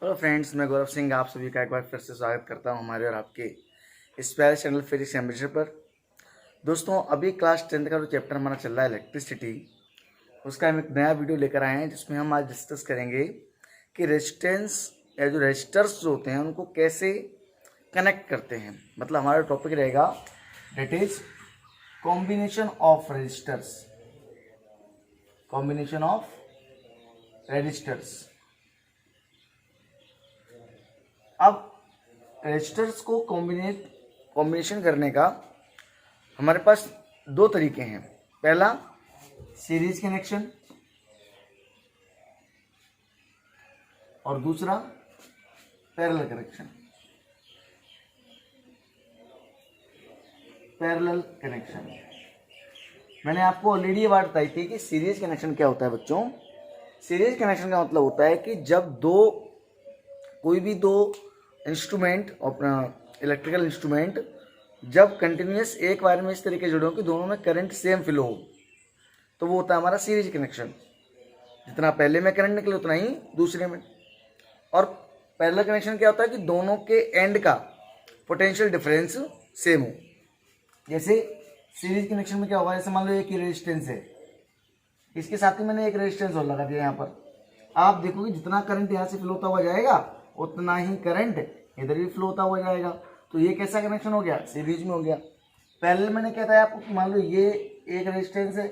Hello friends, मैं गौरव सिंह आप सभी का एक बार फिर से स्वागत करता हूं हमारे और आपके इस प्यारे चैनल फिजिक्स एम्बिशन पर। दोस्तों, अभी क्लास 10th का जो चैप्टर हमारा चल रहा है इलेक्ट्रिसिटी, उसका हम एक नया वीडियो लेकर आए हैं जिसमें हम आज डिस्कस करेंगे कि रेजिस्टेंस या जो रेजिस्टर्स जो होते हैं उनको कैसे कनेक्ट करते हैं। मतलब हमारा टॉपिक रहेगा that is combination of resistors. Combination of resistors. अब रेजिस्टर्स को कॉम्बिनेशन करने का हमारे पास दो तरीके हैं। पहला सीरीज कनेक्शन और दूसरा पैरेलल कनेक्शन। पैरेलल कनेक्शन मैंने आपको ऑलरेडी ये बात बताई थी कि सीरीज कनेक्शन क्या होता है बच्चों। सीरीज कनेक्शन का मतलब होता है कि जब कोई भी दो इंस्ट्रूमेंट, अपना इलेक्ट्रिकल इंस्ट्रूमेंट, जब कंटिन्यूस एक वायर में इस तरीके जुड़े हो कि दोनों में करंट सेम फ्लो हो, तो वो होता है हमारा सीरीज कनेक्शन। जितना पहले में करंट निकले उतना ही दूसरे में। और पैरेलल कनेक्शन क्या होता है कि दोनों के एंड का पोटेंशियल डिफरेंस सेम हो। जैसे सीरीज कनेक्शन में क्या होगा, जैसे मान लो एक ही रेजिस्टेंस है, इसके साथ ही मैंने एक रेजिस्टेंस और लगा दिया यहाँ पर। आप देखोगे जितना करंट यहाँ से फ्लो होता हुआ जाएगा उतना ही करंट इधर भी फ्लो होता हुआ जाएगा। तो ये कैसा कनेक्शन हो गया, सीरीज में हो गया। पैरेलल मैंने क्या था आपको, मान लो ये एक रेजिस्टेंस है,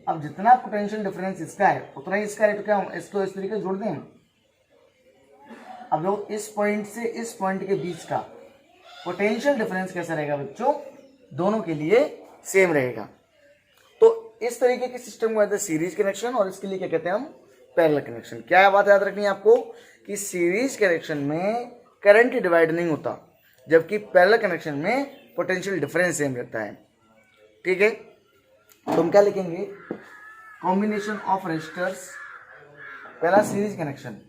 अब जितना पोटेंशियल डिफरेंस इसका है उतना ही इसका है, तो क्या इसको इस तरीके से जोड़ दें। अब लोग इस पॉइंट से इस पॉइंट के बीच का पोटेंशियल डिफरेंस कैसा रहेगा बच्चों, दोनों के लिए सेम रहेगा। तो इस तरीके के सिस्टम को कहते हैं सीरीज कनेक्शन, और इसके लिए क्या कहते हैं हम, पैरेलल कनेक्शन। क्या बात याद रखनी है आपको कि सीरीज कनेक्शन में करंट डिवाइड नहीं होता, जबकि पैरेलल कनेक्शन में पोटेंशियल डिफरेंस सेम रहता है। ठीक है, तो हम क्या लिखेंगे, कॉम्बिनेशन ऑफ रेजिस्टर्स। पहला सीरीज कनेक्शन,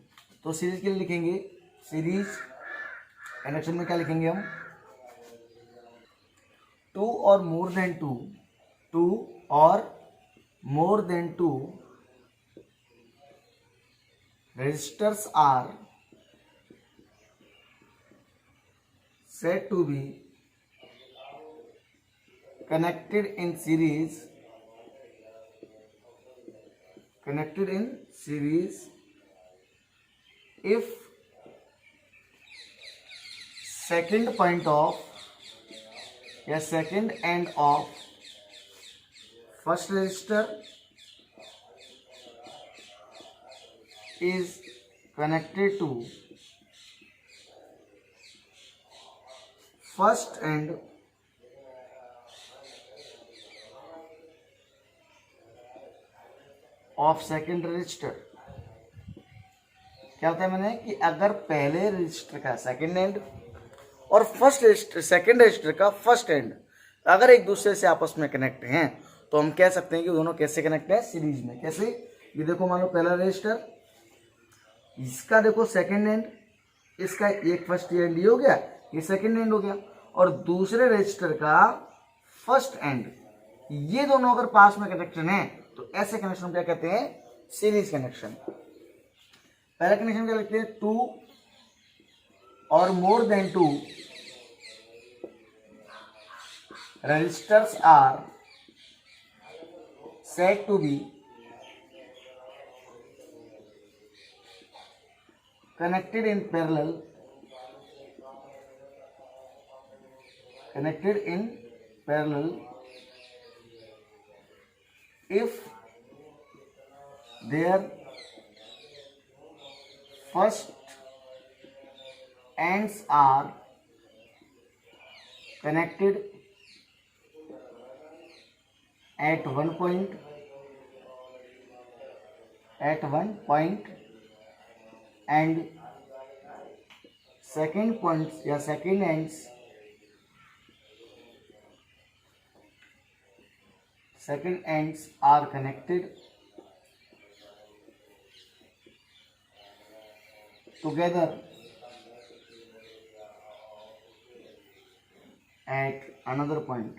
तो सीरीज के लिए लिखेंगे, सीरीज कनेक्शन में क्या लिखेंगे हम, टू और more than two resistors are said to be connected in series if second point of या second end of first resistor is connected to first end of second resistor। क्या होता है मैंने कि अगर पहले रजिस्टर का सेकंड एंड और फर्स्ट रजिस्टर, सेकंड रजिस्टर का फर्स्ट एंड अगर एक दूसरे से आपस में कनेक्ट हैं, तो हम कह सकते हैं कि दोनों कैसे कनेक्ट है, सीरीज में। कैसे, ये देखो, मान लो पहला रजिस्टर, इसका देखो सेकंड एंड, इसका एक फर्स्ट एंड ये हो गया, ये सेकंड एंड हो गया, और दूसरे रजिस्टर का फर्स्ट एंड, ये दोनों अगर पास में कनेक्शन है तो ऐसे कनेक्शन क्या कहते हैं, सीरीज कनेक्शन। पहला कनेक्शन क्या लिखते हैं, टू और more than two resistors are said to be connected in parallel if their first ends are connected at one point and second points या second ends are connected together at another point।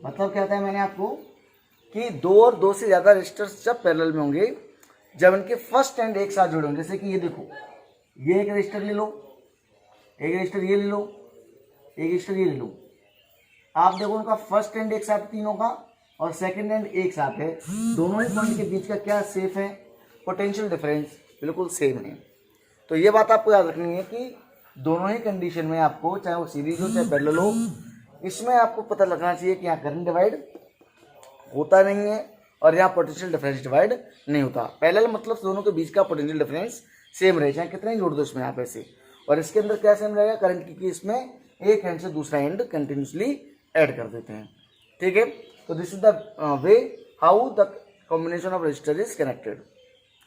मतलब क्या था, मैंने आपको कि दो और दो से ज़्यादा रेजिस्टर्स जब पैरेलल में होंगे जब इनके फर्स्ट एंड एक साथ जुड़े हों, जैसे कि ये देखो, ये एक रजिस्टर ले लो, एक रजिस्टर ये ले लो, एक रजिस्टर ये ले लो, आप देखो उनका फर्स्ट एंड एक साथ तीनों का, और सेकंड एंड एक साथ है, दोनों ही पॉइंट के बीच का क्या सेफ है, पोटेंशियल डिफरेंस बिल्कुल सेम है। तो ये बात आपको याद रखनी है कि दोनों ही कंडीशन में आपको, चाहे वो सीरीज हो चाहे पैरेलल हो, इसमें आपको पता लगना चाहिए कि यहाँ करंट डिवाइड होता नहीं है और यहाँ पोटेंशियल डिफरेंस डिवाइड नहीं होता। पैरेलल मतलब दोनों के बीच का पोटेंशियल डिफरेंस सेम रहे, चाहे कितने ही जोड़ दो इसमें आप ऐसे, और इसके अंदर क्या सेम रहेगा, करंट की केस में एक एंड से दूसरा एंड कंटिन्यूसली ऐड कर देते हैं। ठीक है, तो this is the way how the combination of register is connected.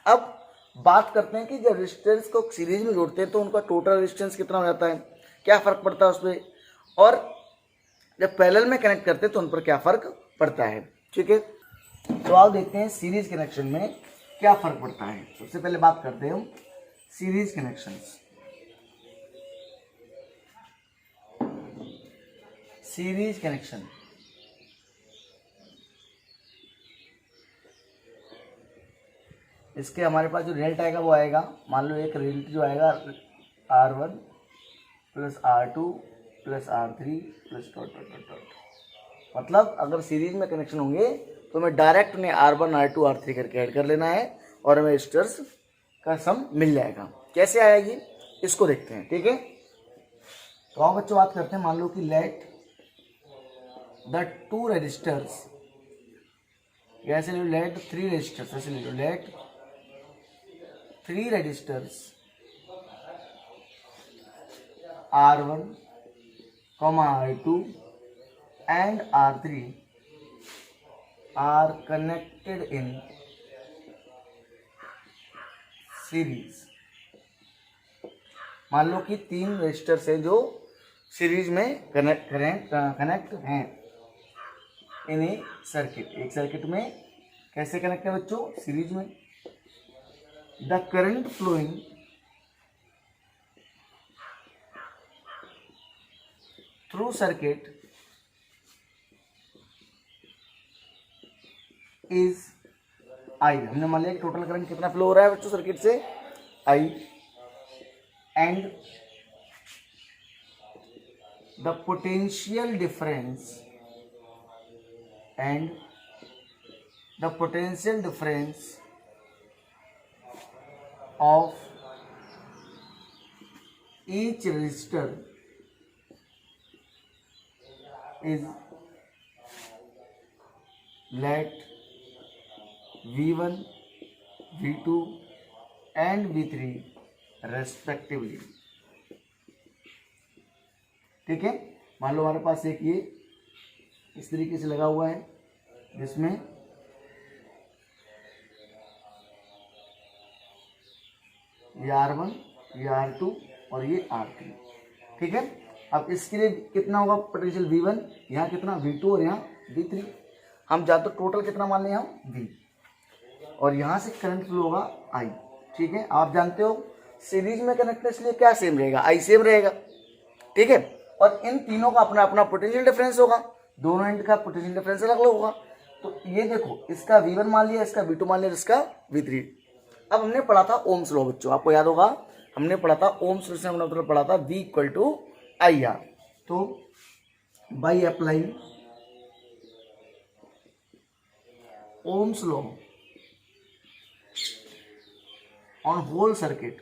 अब बात करते हैं कि जब रजिस्टर्स को सीरीज में जोड़ते हैं तो उनका टोटल रेजिस्टेंस कितना हो जाता है, क्या फ़र्क पड़ता है उस पर, और जब पैरेलल में कनेक्ट करते हैं तो उन पर क्या फ़र्क पड़ता है। ठीक है, तो आप देखते हैं सीरीज कनेक्शन में क्या फ़र्क पड़ता है। सबसे पहले बात करते हैं हम सीरीज कनेक्शंस। सीरीज कनेक्शन, इसके हमारे पास जो रिजल्ट आएगा वो आएगा, मान लो एक रिजल्ट जो आएगा R1 plus R2 plus R3 plus dot dot dot dot. मतलब अगर सीरीज में कनेक्शन होंगे तो हमें डायरेक्ट उन्हें R1 R2 R3 करके ऐड कर लेना है और हमें रजिस्टर्स का सम मिल जाएगा। कैसे आएगी इसको देखते हैं। ठीक है, तो आओ बच्चों बात करते हैं। मान लो कि लेट द टू रजिस्टर्स, ऐसे ले लो, लेट थ्री रजिस्टर्स, ऐसे ले लो, let three resistors R1, R2 and R3 are connected in series. मान लो कि तीन रजिस्टर्स हैं जो सीरीज में कनेक्ट हैं इन ए सर्किट। एक सर्किट में कैसे कनेक्ट है बच्चों, सीरीज में। The current flowing through circuit is I. हमने मान लिया कि टोटल करंट कितना फ्लो हो रहा है बच्चों सर्किट से, I, and the potential difference of each resistor is let V1, V2 and V3 respectively. ठीक है, मान लो हमारे पास एक ये इस तरीके से लगा हुआ है जिसमें ये R1, ये R2 और ये R3। ठीक है, अब इसके लिए कितना होगा पोटेंशियल V1, यहाँ कितना V2 और यहाँ V3। हम जानते तो टोटल कितना मान लें हम V, और यहाँ से करंट फ्लो होगा I। ठीक है, आप जानते हो सीरीज में कनेक्ट इसलिए क्या सेम रहेगा, I सेम रहेगा। ठीक है, और इन तीनों का अपना अपना पोटेंशियल डिफरेंस होगा, दोनों एंड का पोटेंशियल डिफरेंस अलग अलग होगा। तो ये देखो, इसका V1 मान लिया, इसका V2 मान लिया, इसका V3। अब हमने पढ़ा था ओम्स लॉ बच्चों, आपको याद होगा हमने पढ़ा था ओम्स लॉ से, हमने मतलब पढ़ा था V = IR। तो by applying Ohm's law on whole circuit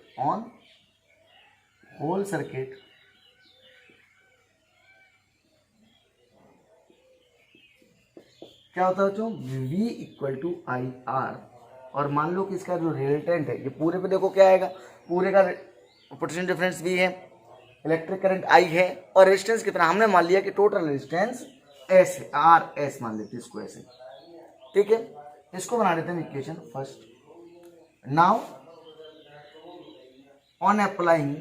क्या होता है बच्चों, V = IR। और मान लो कि इसका जो रिजल्टेंट है, ये पूरे पे देखो क्या आएगा, पूरे का पोटेंशियल डिफरेंस V है, इलेक्ट्रिक करंट I है, और रेजिस्टेंस कितना हमने मान लिया कि टोटल रेजिस्टेंस S है, RS मान लेते इसको ऐसे। ठीक है, इसको बना देते हैं equation first. Now on applying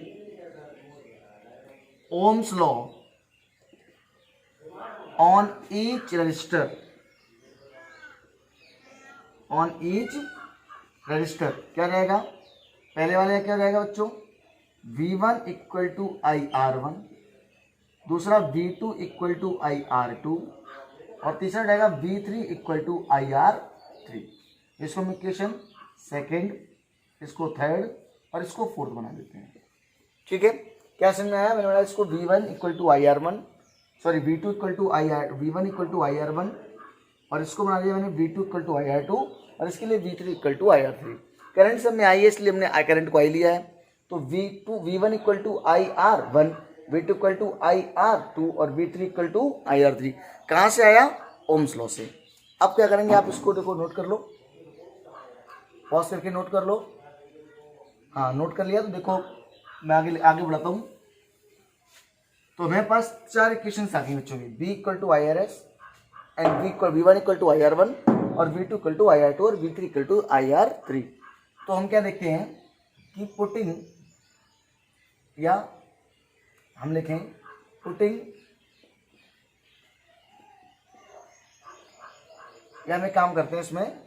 Ohm's law on each resistor, क्या रहेगा, पहले वाले क्या रहेगा बच्चों, V1 = IR1, दूसरा V2 = IR2, और तीसरा रहेगा V3 = IR3। इसको हम इक्वेशन सेकंड, इसको थर्ड और इसको फोर्थ बना देते हैं। ठीक है, क्या समझ में आया? मैंने बोला इसको V1 equal to IR1, sorry V2 equal to V1 equal to IR1 और इसको बना दिया मैंने V2 इक्वल टू IR2 और इसके लिए V3 equal to IR3। Current सब में आई है इसलिए हमने आई करंट को आई लिया है। तो V1 equal to IR1, V2 equal to IR2 और V3 इक्वल टू IR3। कहाँ से आया? ओम्स लॉ से। अब क्या करेंगे आप इसको देखो, नोट कर लो, पॉज करके नोट कर लो। हाँ, नोट कर लिया तो देखो मैं आगे बढ़ाता हूँ। तो मेरे पास 4 इक्वेशंस आ गई बच्चों की, B equal to IRS and V1 equal to IR1 और V2 इक्वल टू IR2 और V3 इक्वल टू IR3। तो हम क्या देखते हैं कि पुटिंग, या हम लिखें पुटिंग, या हम एक काम करते हैं इसमें,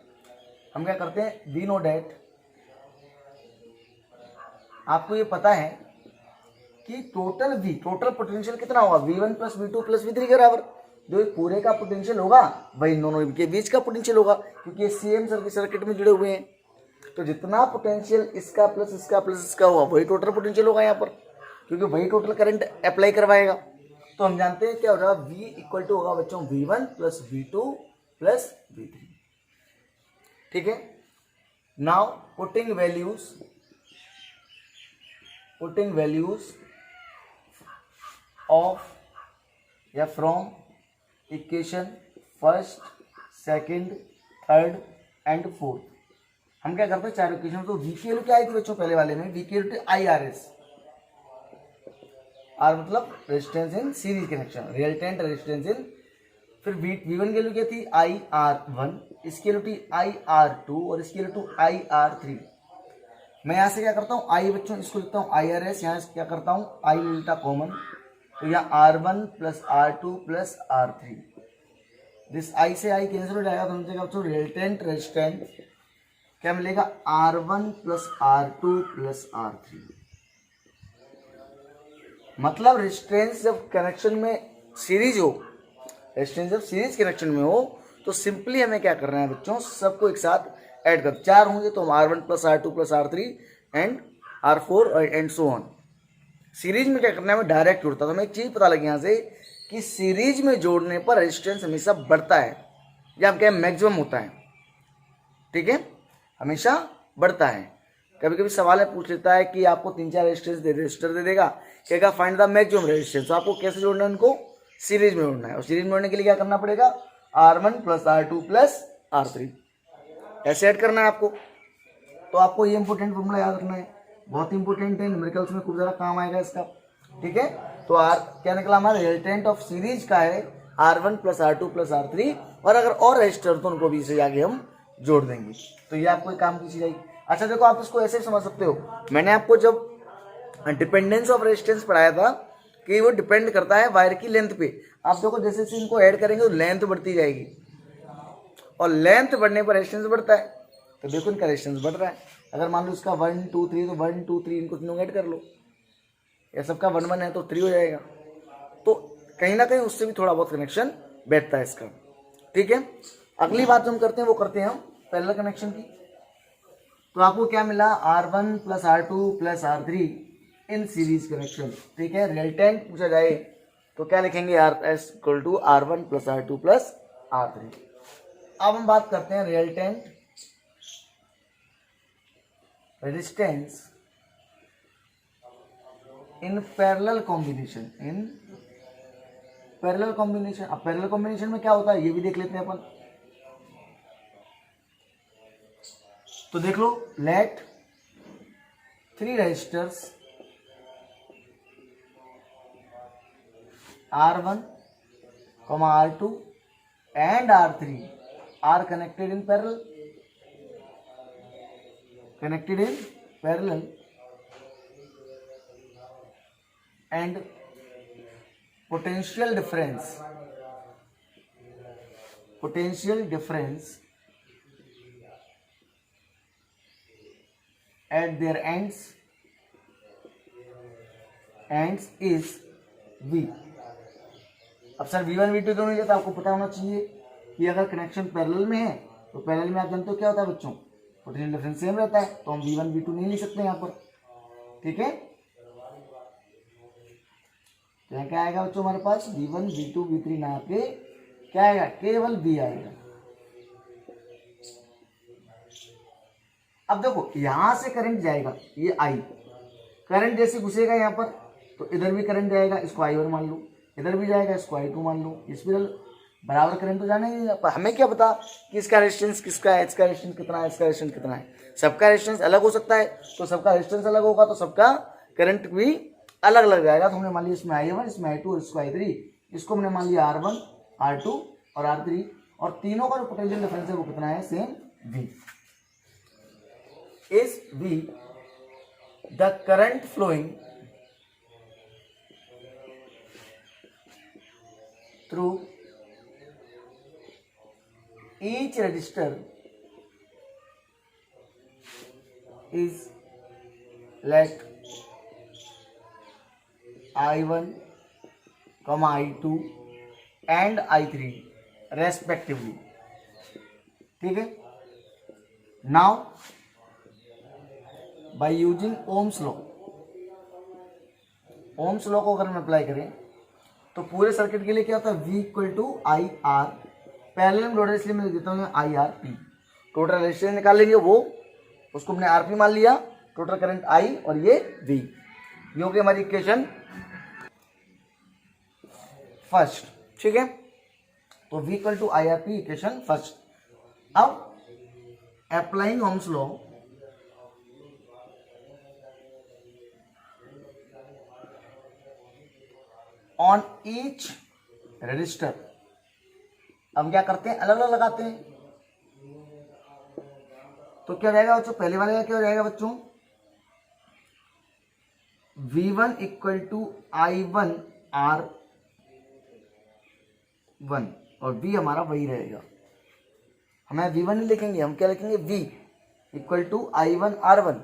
हम क्या करते हैं, वी नो डैट, आपको ये पता है कि टोटल पोटेंशियल कितना होगा, V1 plus V2 plus V3 के बराबर। जो पूरे का पोटेंशियल होगा वही इन दोनों के बीच का पोटेंशियल होगा, क्योंकि ये सेम सर्किट में जुड़े हुए हैं। तो जितना पोटेंशियल इसका प्लस इसका प्लस इसका होगा वही टोटल पोटेंशियल होगा यहाँ पर, क्योंकि वही टोटल करंट अप्लाई करवाएगा। तो हम जानते हैं क्या हो रहा है, V इक्वल टू होगा बच्चों V1 plus V2 plus V3। ठीक है, नाउ पुटिंग वैल्यूज ऑफ या from equation first, second, third and fourth. हम क्या करते हैं, 4 इक्वेशन। तो V की वैल्यू क्या आई थी बच्चों पहले वाले में, V की वैल्यू IRS, R मतलब resistance in series connection, resultant resistance इन। फिर V1 की वैल्यू क्या थी, IR1, इसकी वैल्यू थी IR2 और इसकी वैल्यू टू IR3। मैं यहाँ से क्या करता हूँ, I बच्चों इसको लिखता हूँ IRS, यहाँ से क्या करता हूँ I उल्टा कॉमन, तो यहाँ R1 plus R2 plus R3, this I से I कैंसिल हो जाएगा, तो हम देगा बच्चों रिजल्टेंट रेजिस्टेंस क्या मिलेगा, R1 plus R2 plus R3। मतलब रेजिस्टेंस जब कनेक्शन में सीरीज हो, रेजिस्टेंस जब सीरीज कनेक्शन में हो तो सिंपली हमें क्या करना है बच्चों, सबको एक साथ ऐड कर, 4 होंगे तो हम R1 plus R2 plus R3 and R4 and so on. Series में क्या करना है, हमें डायरेक्ट जोड़ता। तो हमें एक चीज पता लगी यहाँ से कि सीरीज में जोड़ने पर रेजिस्टेंस हमेशा बढ़ता है, या हम कहें मैक्सिमम होता है। ठीक है, हमेशा बढ़ता है। कभी कभी सवाल में पूछ लेता है कि आपको 3-4 रेजिस्टर दे देगा, कहेगा फाइंड द मैक्सिमम रेजिस्टेंस। तो आपको कैसे जोड़ना है, उनको सीरीज में जोड़ना है। और सीरीज में जोड़ने के लिए क्या करना पड़ेगा, R1 plus R2 plus R3 ऐसे ऐड करना है आपको। तो आपको ये इंपॉर्टेंट फॉर्मूला याद रखना है, बहुत इंपॉर्टेंट है, न्यूमेरिकल्स में खूब ज़्यादा काम आएगा इसका। ठीक है, तो क्या निकला हमारा, रिजल्टेंट ऑफ सीरीज का है R1 plus R2 plus R3, और अगर और रजिस्टर तो उनको भी इसे आगे हम जोड़ देंगे। तो ये आपको एक काम की चीज आई। अच्छा देखो, आप इसको ऐसे समझ सकते हो, मैंने आपको जब डिपेंडेंस ऑफ रेजिस्टेंस पढ़ाया था कि वो डिपेंड करता है वायर की लेंथ पे। आप देखो जैसे जैसे इनको ऐड करेंगे तो लेंथ बढ़ती जाएगी, और लेंथ बढ़ने पर रेजिस्टेंस बढ़ता है। तो देखो इनका रेजिस्टेंस बढ़ रहा है। अगर मान लो इसका 1 2 3, तो 1 2 3 इनको तीनों ऐड कर लो, या सबका 1 1 है तो 3 हो जाएगा। तो कहीं ना कहीं उससे भी थोड़ा बहुत कनेक्शन बैठता है इसका। ठीक है, अगली बात जो हम करते हैं वो करते हैं हम पैरेलल कनेक्शन की। तो आपको क्या मिला, R1 plus R2 plus R3 in series connection. ठीक है, रिजल्टेंट पूछा जाए तो क्या लिखेंगे, RS equal to R1 plus R2 plus R3। अब हम बात करते हैं resultant resistance in parallel combination. अब पैरेलल कॉम्बिनेशन में क्या होता है ये भी देख लेते हैं अपन। तो देख लो, let 3 resistors R1, R2 and R3 are connected in parallel. And potential difference at their ends is V। अब सर V1 V2 दोनों जैसा आपको पता होना चाहिए कि अगर कनेक्शन पैरेलल में है तो पैरेलल में आप जानते हो क्या होता है बच्चों, पोटेंशियल डिफरेंस सेम रहता है, तो हम V1 V2 नहीं लिख सकते यहाँ पर, ठीक है। तो यहाँ क्या आएगा बच्चों हमारे पास V1 V2 V3 ना के क्या आएगा, केवल V आएगा। अब देखो यहां से करंट जाएगा, ये I करंट जैसे घुसेगा यहाँ पर तो इधर भी करंट जाएगा, इसको I1 मान लो, इधर भी जाएगा, इसको I2 मान लो, स्पिरल बराबर करंट तो जाना ही, हमें क्या पता कि इसका रेजिस्टेंस किसका है, इसका रेजिस्टेंस कितना है, इसका रेजिस्टेंस कितना है। सबका रेजिस्टेंस अलग हो सकता है, तो सबका रेजिस्टेंस अलग होगा तो सबका करंट भी अलग अलग जाएगा। तो हमने मान लिया इसमें I1, इसमें I2 और इसको I3, इसको हमने मान लिया R1 R2 और R3, और तीनों का जो पोटेंशियल डिफरेंस है वो कितना है, same V। Is V the current flowing through each resistor is let I1, I2 and I3 respectively, ठीक है। Now by using Ohm's law, Ohm's law को अगर हम अप्लाई करें तो पूरे सर्किट के लिए क्या होता है, V equal to I R, parallel में लोडेड इसलिए मैं देता हूँ I R P. Total resistance निकाल लेंगे वो, उसको हमने आर पी मान लिया, टोटल करंट आई और ये V, ये हो गई हमारी इक्वेशन फर्स्ट, ठीक है। तो V equal to I R P equation first. अब applying Ohm's law, on each resistor, हम क्या करते हैं, अलग अलग लगाते हैं। तो क्या रहेगा बच्चों, पहले वाले का क्या हो जाएगा बच्चों, V1 equal to I1 R1 और V हमारा वही रहेगा। हमें V1 नहीं लिखेंगे, हम क्या लिखेंगे, V equal to I1 R1,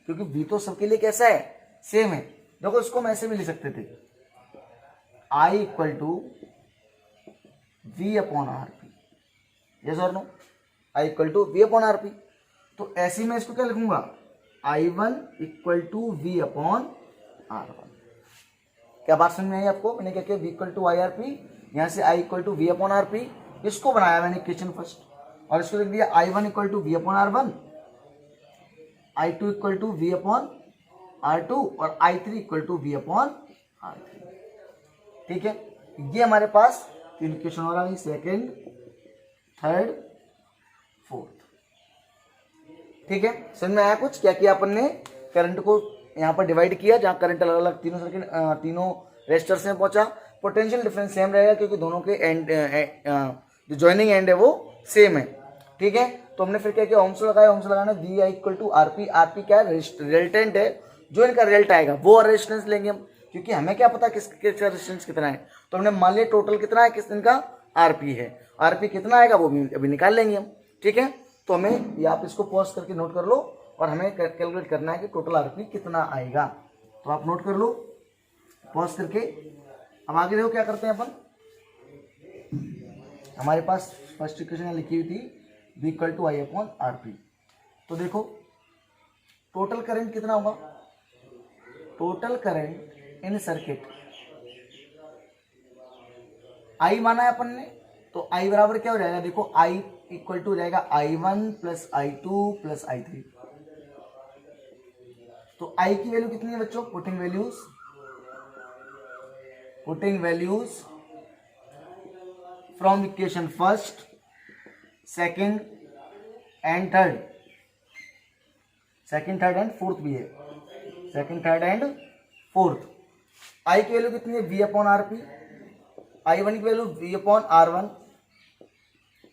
क्योंकि V तो सबके लिए कैसा है, सेम है। देखो इसको हम ऐसे भी लिख सकते थे, I equal to V upon R P, yes और no, I equal to V upon R P. तो ऐसे में इसको क्या लिखूंगा, I1 equal to V upon R1। क्या बात समझ में आई आपको, मैंने क्या किया, V equal to I R P, यहाँ से I equal to V upon R P, इसको बनाया मैंने इक्वेशन फर्स्ट, और इसको लिख दिया I1 equal to V upon R1, I2 equal to V upon R2 और I3 equal to V upon R3, ठीक है। ये हमारे पास तीन इक्वेशन हो रहा है, सेकेंड, थर्ड, फोर्थ, ठीक है। समझ में आया कुछ, क्या किया अपन ने, करंट को यहाँ पर डिवाइड किया, जहाँ करंट अलग अलग तीनों सर्किट तीनों रेजिस्टर्स में पहुंचा, पोटेंशियल डिफरेंस सेम रहेगा क्योंकि दोनों के एंड जो जॉइनिंग एंड है वो सेम है, ठीक है। तो हमने फिर क्या किया, ओम्स लगाया, ओम्स लगाना, V I equal to R P, R P क्या है, रिजल्टेंट है, जो इनका रिजल्ट आएगा वो रेजिस्टेंस लेंगे हम, क्योंकि हमें क्या पता किसका रेजिस्टेंस कितना है। तो हमने मान लिया टोटल कितना है, किस दिन का आरपी है, आरपी कितना आएगा वो भी अभी निकाल लेंगे हम, ठीक है। तो हमें ये आप इसको पॉज करके नोट कर लो, और हमें कैलकुलेट करना है कि टोटल आरपी कितना आएगा। तो आप नोट कर लो पॉज करके। अब आगे देखो क्या करते हैं अपन, हमारे पास फर्स्ट इक्वेशन लिखी हुई थी V equal to I upon R P. तो देखो टोटल करंट कितना होगा, total current in circuit I माना है अपन ने, तो I बराबर क्या हो जाएगा, देखो I इक्वल टू हो जाएगा I1 plus I2 plus I3। तो I की वैल्यू कितनी है बच्चों, putting values from equation first, second and third, second third and fourth भी है, second third and fourth. I की वैल्यू कितनी है, V upon R P, I1 की वैल्यू V अपॉन R1,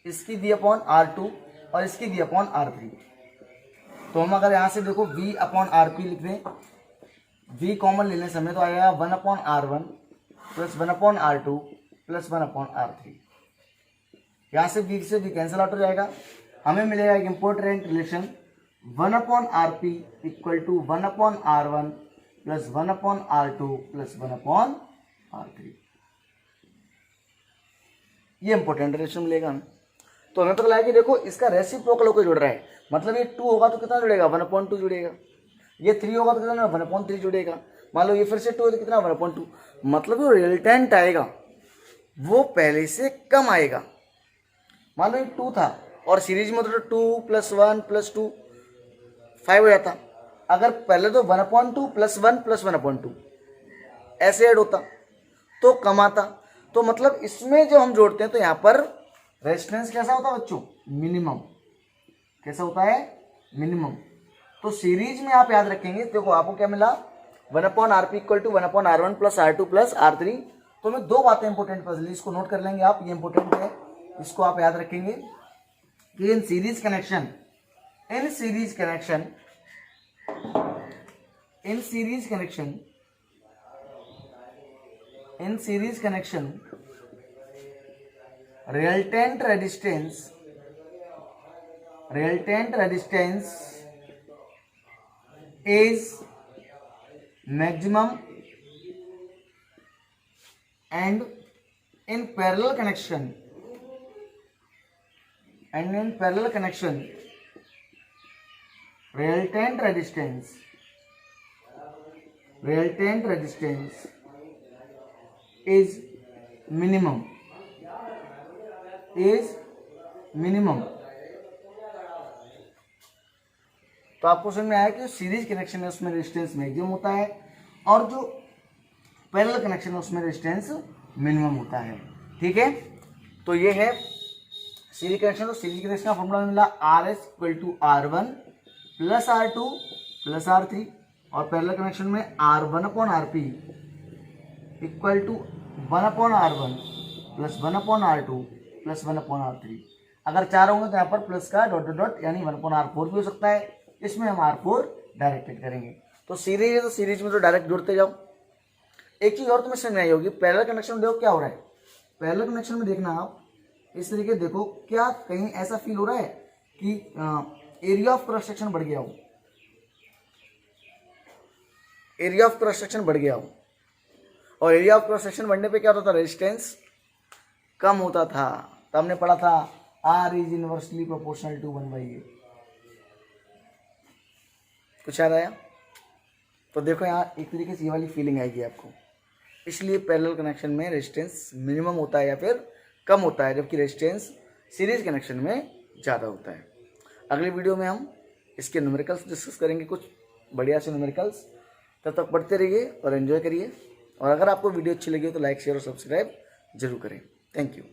इसकी V अपॉन R2 और इसकी V अपॉन R3। तो हम अगर यहाँ से देखो V अपॉन RP लिख दें, V कॉमन लेने समय तो आएगा 1 upon R1 plus 1 upon R2 plus 1 upon R3। यहाँ से V कैंसिल आउट हो जाएगा, हमें मिलेगा एक important relation 1 upon RP equal to 1 upon R1 plus 1 upon R2 plus 1 upon R3। ये इंपॉर्टेंट रिलेशन मिलेगा हमें। तो हमें पता लगा कि देखो इसका रेसिप्रोकल होकर जुड़ रहा है, मतलब ये 2 होगा तो कितना जुड़ेगा 1/2 जुड़ेगा, ये 3 होगा तो कितना 1/3 जुड़ेगा, मान लो ये फिर से 2 है तो कितना 1/2, मतलब जो रिजल्टेंट आएगा वो पहले से कम आएगा। मान लो ये 2 था और सीरीज में तो 2 + 1 + 2 5 हो जाता, अगर पहले तो 1/2 + 1 + 1/2 ऐसे ऐड होता तो कम आता। तो मतलब इसमें जब हम जोड़ते हैं तो यहाँ पर रेजिस्टेंस कैसा होता है बच्चों, मिनिमम। कैसा होता है, मिनिमम। तो सीरीज में आप याद रखेंगे, देखो आपको क्या मिला 1/Rp = 1/R1 + R2 + R3। तो मैं 2 बातें इंपॉर्टेंट पढ़ ली, इसको नोट कर लेंगे आप, ये इंपॉर्टेंट है, इसको आप याद रखेंगे कि इन series connection resultant resistance is maximum, and in parallel connection resultant resistance is minimum। तो आपको समझ में आया कि सीरीज कनेक्शन है उसमें रेजिस्टेंस मैक्सिमम होता है और जो पैरेलल कनेक्शन है उसमें रेजिस्टेंस मिनिमम होता है। ठीक है, तो ये है सीरीज कनेक्शन। तो सीरीज कनेक्शन का फॉर्मूला मिला RS = R1 + R2 + R3, और पैरेलल कनेक्शन में R1/Rp = 1/R1 + 1/R2 + 1/R3। अगर 4 होंगे तो यहाँ पर प्लस का डॉट यानी 1/R4 भी हो सकता है, इसमें हम R4 डायरेक्ट ऐड करेंगे। तो सीरीज है तो सीरीज में तो डायरेक्ट जुड़ते जाओ। एक चीज और तुम्हें समझ में आई होगी, पैरेलल कनेक्शन में देखो क्या हो रहा है, पैरेलल कनेक्शन में देखना आप इस तरीके देखो, क्या कहीं ऐसा फील हो रहा है कि एरिया ऑफ क्रॉस सेक्शन बढ़ गया हो, एरिया ऑफ क्रॉस सेक्शन बढ़ गया हो, और एरिया ऑफ क्रॉस सेक्शन बढ़ने पे क्या होता था, रेजिस्टेंस कम होता था। तो हमने पढ़ा था R is inversely proportional to 1/A। कुछ याद आया? तो देखो यहाँ एक तरीके से ये वाली फीलिंग आएगी आपको। इसलिए पैरेलल कनेक्शन में रेजिस्टेंस मिनिमम होता है या फिर कम होता है, जबकि रेजिस्टेंस सीरीज कनेक्शन में ज़्यादा होता है। अगली वीडियो में हम इसके न्यूमेरिकल्स डिस्कस करेंगे, कुछ बढ़िया से न्यूमेरिकल्स। तब तक पढ़ते रहिए और एंजॉय करिए, और अगर आपको वीडियो अच्छी लगी तो लाइक शेयर और सब्सक्राइब जरूर करें। Thank you.